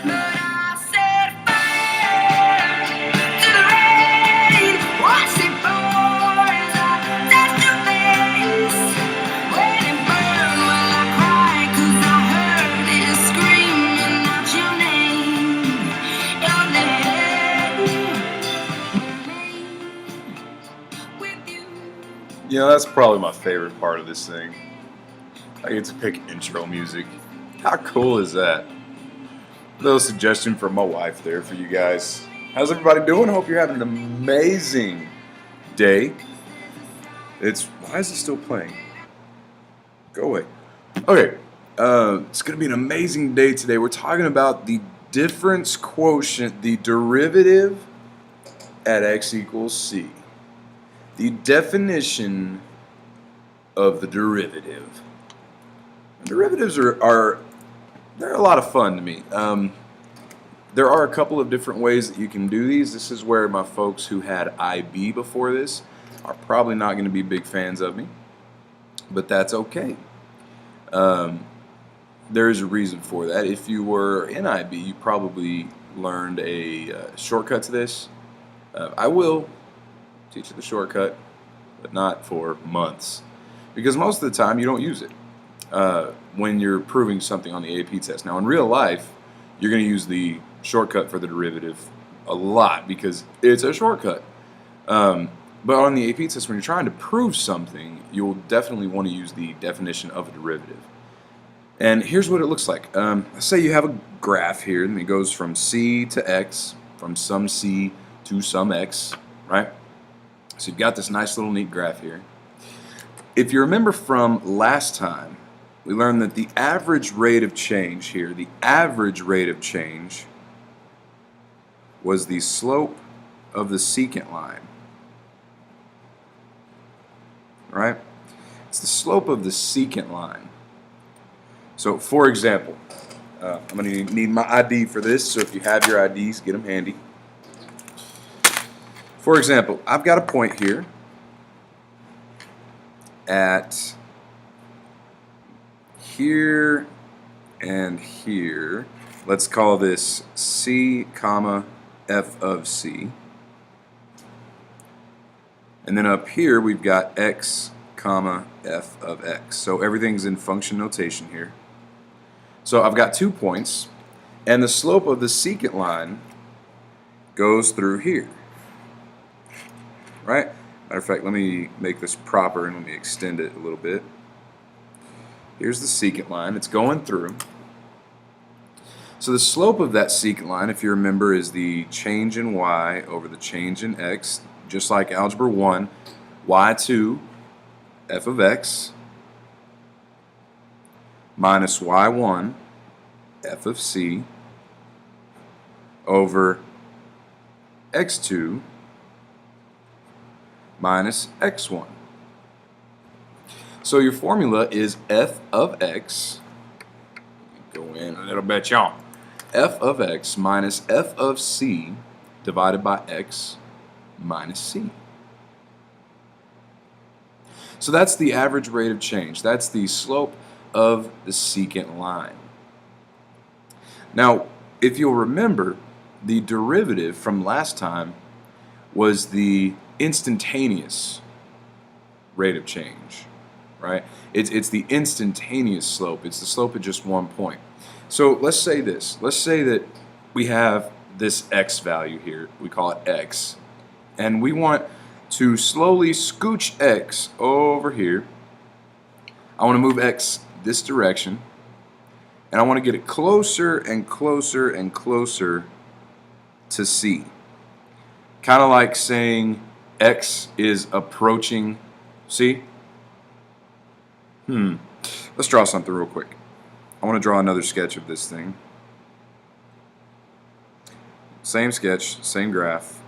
But I set fire to the rain. Watch it pour as I touch your face. When it burned, well, I cried 'cause I heard it screaming out your name. Your name with you. You know, that's probably my favorite part of this thing. I get to pick intro music. How cool is that? Little suggestion from my wife there for you guys. How's everybody doing? Hope you're having an amazing day. Why is it still playing? Go away. Okay, it's going to be an amazing day today. We're talking about the difference quotient, the derivative at x equals c. The definition of the derivative. Derivatives are they're a lot of fun to me. There are a couple of different ways that you can do these. This is where my folks who had IB before this are probably not going to be big fans of me, but that's okay. There is a reason for that. If you were in IB, you probably learned a shortcut to this. I will teach you the shortcut, but not for months, because most of the time you don't use it when you're proving something on the AP test. Now, in real life, you're going to use the shortcut for the derivative a lot because it's a shortcut. But on the AP test, when you're trying to prove something, you'll definitely want to use the definition of a derivative. And here's what it looks like. Let's say you have a graph here, and it goes from c to x, from some c to some x, right? So you've got this nice little neat graph here. If you remember from last time, we learned that the average rate of change here, the average rate of change was the slope of the secant line, right? It's the slope of the secant line. So, for example, I'm going to need my ID for this, so if you have your IDs, get them handy. For example, I've got a point here at here and here. Let's call this C comma f of c. And then up here we've got x comma f of x. So everything's in function notation here. So I've got 2 points, and the slope of the secant line goes through here. Right? Matter of fact, let me make this proper and let me extend it a little bit. Here's the secant line. It's going through. So the slope of that secant line, if you remember, is the change in y over the change in x, just like Algebra 1, y2 f of x minus y1 f of c over x2 minus x1. So your formula is f of x, go in a little bit, y'all, f of x minus f of c divided by x minus c. So that's the average rate of change. That's the slope of the secant line. Now, if you'll remember, the derivative from last time was the instantaneous rate of change, right? It's the instantaneous slope. It's the slope at just 1 point. So let's say this. Let's say that we have this x value here. We call it x. And we want to slowly scooch x over here. I want to move x this direction. And I want to get it closer and closer and closer to c. Kind of like saying x is approaching c. Let's draw something real quick. I want to draw another sketch of this thing. Same sketch, same graph.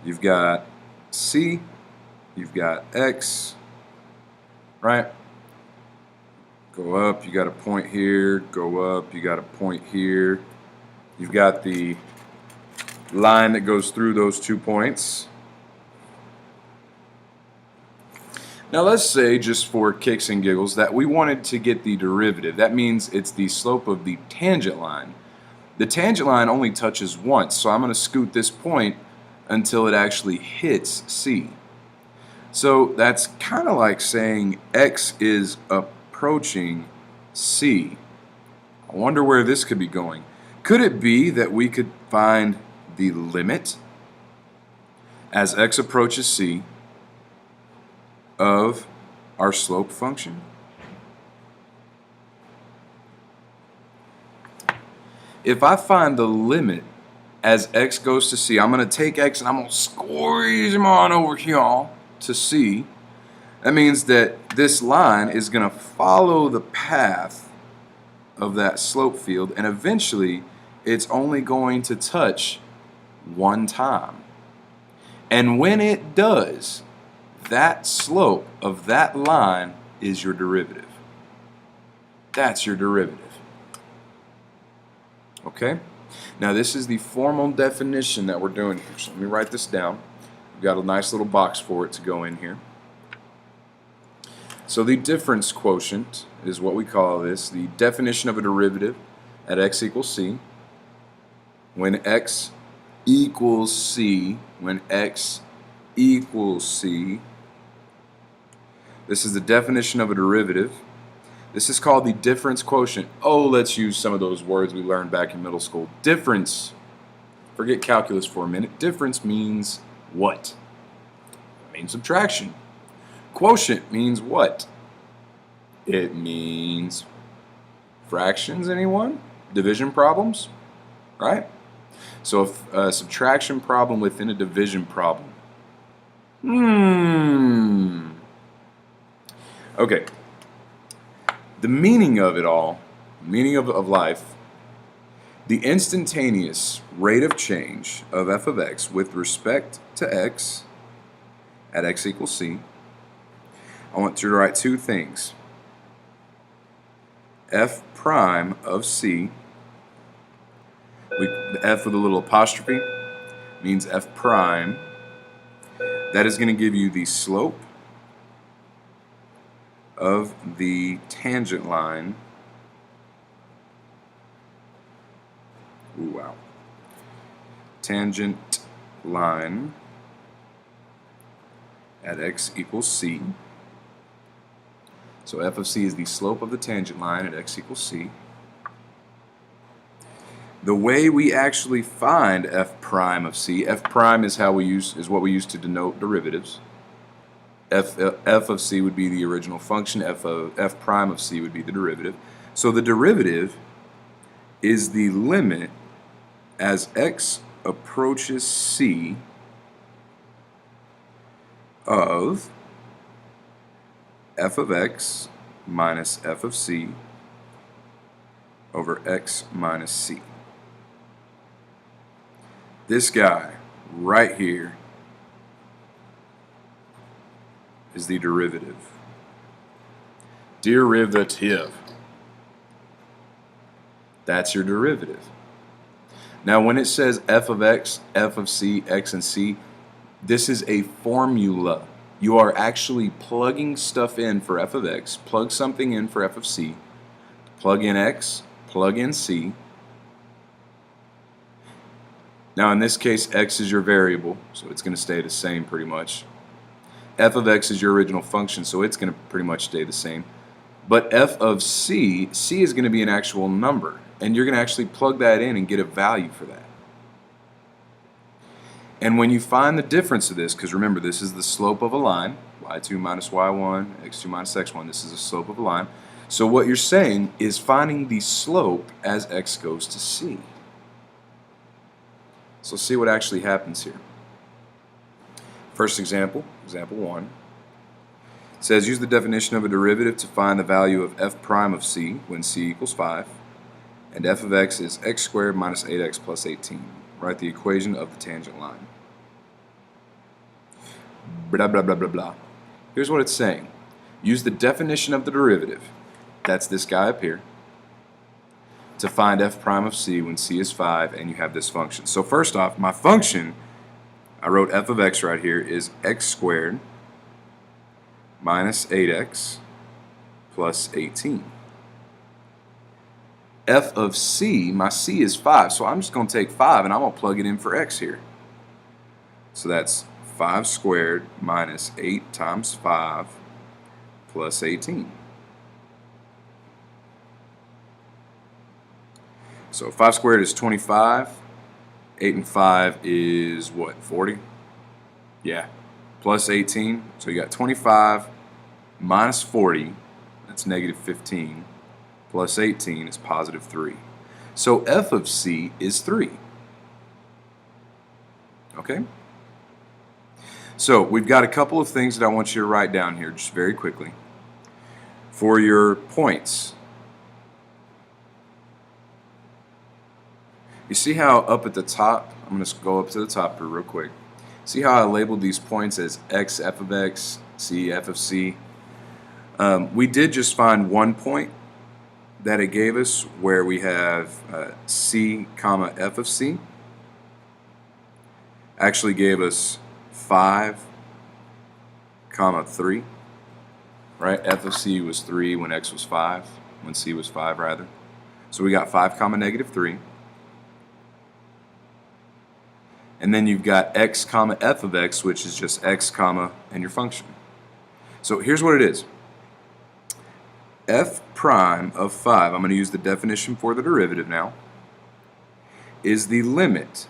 You've got c, you've got x, right? Go up, you got a point here, go up, you got a point here. You've got the line that goes through those 2 points. Now let's say, just for kicks and giggles, that we wanted to get the derivative. That means it's the slope of the tangent line. The tangent line only touches once, so I'm going to scoot this point until it actually hits C. So that's kind of like saying x is approaching C. I wonder where this could be going. Could it be that we could find the limit as x approaches C of our slope function? If I find the limit as x goes to C, I'm going to take x and I'm going to squeeze him on over here to C. That means that this line is going to follow the path of that slope field, and eventually it's only going to touch one time. And when it does, that slope of that line is your derivative. That's your derivative. Okay? Now this is the formal definition that we're doing here. So let me write this down. We've got a nice little box for it to go in here. So the difference quotient is what we call this. The definition of a derivative at x equals c. When x equals c, this is the definition of a derivative. This is called the difference quotient. Oh, let's use some of those words we learned back in middle school. Difference. Forget calculus for a minute. Difference means what? It means subtraction. Quotient means what? It means fractions, anyone? Division problems? Right? So a subtraction problem within a division problem. Okay. The meaning of it all, meaning of life, the instantaneous rate of change of f of x with respect to x at x equals c. I want you to write two things. F prime of c, the F with a little apostrophe means f prime. That is going to give you the slope of the tangent line. Ooh, wow. Tangent line at x equals c. So f of c is the slope of the tangent line at x equals c. The way we actually find f prime of c, f prime is what we use to denote derivatives. F of c would be the original function. F prime of c would be the derivative. So the derivative is the limit as x approaches c of f of x minus f of c over x minus c. This guy right here is the derivative. Derivative. That's your derivative. Now when it says f of x, f of c, x and c, this is a formula. You are actually plugging stuff in for f of x, plug something in for f of c, plug in x, plug in c. Now in this case, x is your variable, so it's going to stay the same pretty much. F of x is your original function, so it's going to pretty much stay the same. But f of c, c is going to be an actual number, and you're going to actually plug that in and get a value for that. And when you find the difference of this, because remember this is the slope of a line, y2 minus y1, x2 minus x1, this is the slope of a line. So what you're saying is finding the slope as x goes to c. So see what actually happens here. First example, example 1, it says use the definition of a derivative to find the value of f prime of c when c equals 5, and f of x is x squared minus 8x plus 18. Write the equation of the tangent line. Blah, blah, blah, blah, blah. Here's what it's saying. Use the definition of the derivative, that's this guy up here, to find f prime of c when c is 5 and you have this function. So first off, my function, I wrote f of x right here, is x squared minus 8x plus 18. F of c, my c is 5, so I'm just going to take 5 and I'm going to plug it in for x here. So that's 5 squared minus 8 times 5 plus 18. So 5 squared is 25. 8 and 5 is what, 40? Yeah. Plus 18. So you got 25 minus 40, that's negative 15, plus 18 is positive 3. So f of c is 3. Okay? So we've got a couple of things that I want you to write down here just very quickly. For your points, you see how up at the top, I'm going to go up to the top here real quick. See how I labeled these points as x f of x, c f of c? We did just find one point that it gave us where we have c comma f of c. Actually gave us 5 comma 3. Right? F of c was 3 when x was 5, when c was 5 rather. So we got 5 comma negative 3. And then you've got x comma f of x, which is just x comma and your function. So here's what it is. F prime of 5, I'm going to use the definition for the derivative now, is the limit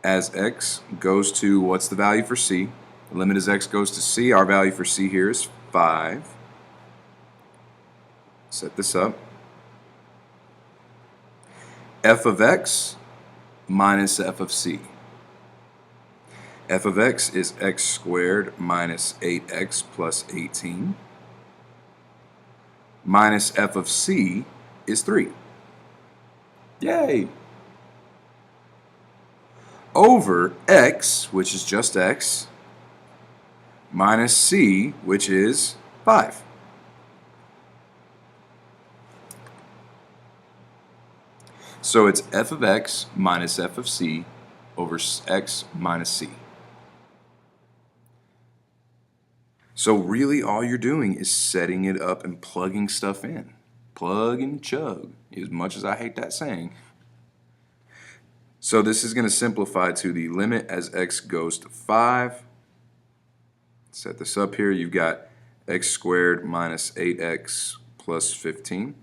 as x goes to, what's the value for c? The limit as x goes to c, our value for c here is 5. Set this up. F of x minus f of c. F of x is x squared minus 8x plus 18. Minus f of c is 3. Yay! Over x, which is just x, minus c, which is 5. So it's f of x minus f of c over x minus c. So really all you're doing is setting it up and plugging stuff in. Plug and chug, as much as I hate that saying. So this is going to simplify to the limit as x goes to 5. Set this up here. You've got x squared minus 8x plus 15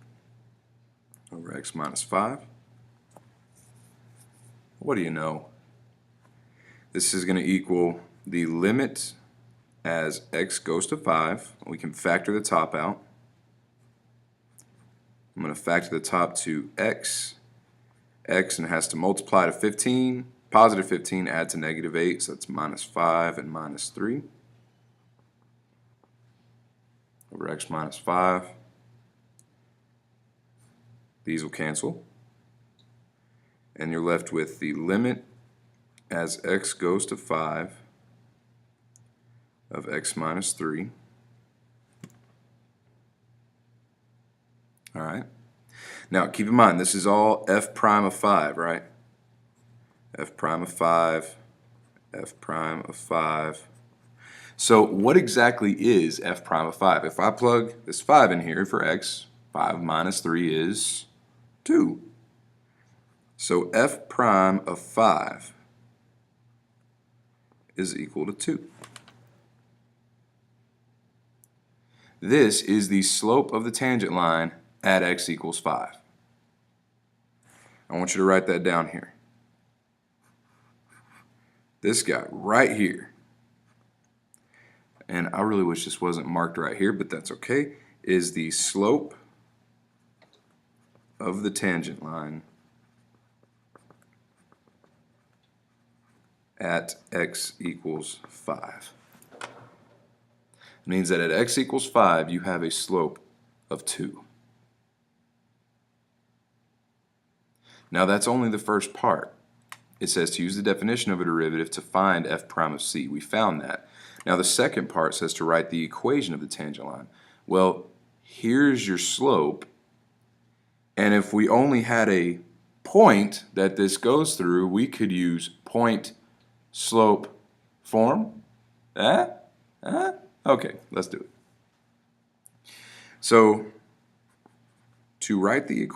over x minus 5. What do you know? This is going to equal the limit as x goes to 5. We can factor the top out. I'm going to factor the top to x, and it has to multiply to 15. Positive 15 add to negative 8, so that's minus 5 and minus 3 over x minus 5. These will cancel, and you're left with the limit as x goes to 5 of x minus 3. All right. Now keep in mind, this is all f prime of 5, right? F prime of 5, f prime of 5. So what exactly is f prime of 5? If I plug this 5 in here for x, 5 minus 3 is 2. So f prime of 5 is equal to 2. This is the slope of the tangent line at x equals 5. I want you to write that down here. This guy right here, and I really wish this wasn't marked right here, but that's okay, is the slope of the tangent line at x equals 5. It means that at x equals 5, you have a slope of 2. Now that's only the first part. It says to use the definition of a derivative to find f prime of c. We found that. Now the second part says to write the equation of the tangent line. Well, here's your slope, and if we only had a point that this goes through, we could use point slope form. Okay, let's do it. So to write the equation,